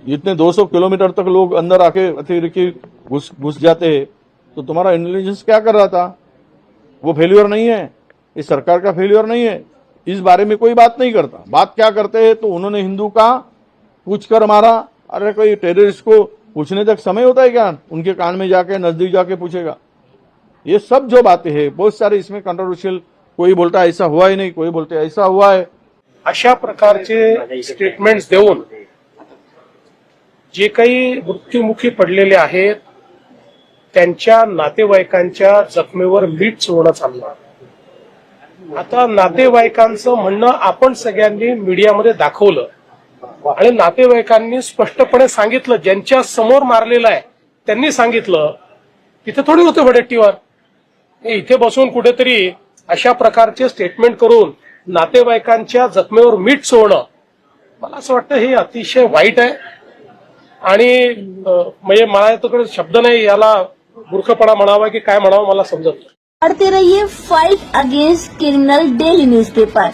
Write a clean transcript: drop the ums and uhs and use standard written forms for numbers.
इतने 200 किलोमीटर तक लोग अंदर आके अतिरेकी घुस जाते हैं, तो तुम्हारा इंटेलिजेंस क्या कर रहा था? वो फेल्यूर नहीं है, इस सरकार का फेल्यूर नहीं है। इस बारे में कोई बात नहीं करता। बात क्या करते हैं? तो उन्होंने हिंदू का पूछ कर मारा। अरे कोई टेररिस्ट को पूछने तक समय होता है क्या? उनके कान में जाके नजदीक जाके पूछेगा? ये सब जो बातें हैं बहुत सारे इसमें कंट्रोवर्शियल, कोई बोलता है ऐसा हुआ ही नहीं, कोई बोलते ऐसा हुआ है। अशा प्रकारचे स्टेटमेंट्स देऊन जे काही मृत्युमुखी पडलेले आहेत त्यांच्या नातेवाईकांच्या जखमेवर मीठ चोळणं चाललं। आता नातेवाईकांचं म्हणणं आपण सगळ्यांनी मीडियामध्ये दाखवलं आणि नातेवाईकांनी स्पष्टपणे सांगितलं, ज्यांच्या समोर मारलेलं आहे त्यांनी सांगितलं, तिथे थोडी होते वडेट्टीवार, इथे बसून कुठेतरी अशा प्रकारचे स्टेटमेंट करून नातेवाईकांच्या जखमेवर मीठ चोळणं, मला असं वाटतं हे अतिशय वाईट आहे। आणि म्हणजे मला याच्याकडे शब्द नाही, याला मूर्खपणा म्हणावा की काय म्हणावं मला समजत नाही। पढ़ते रहिए fight against criminal daily newspaper.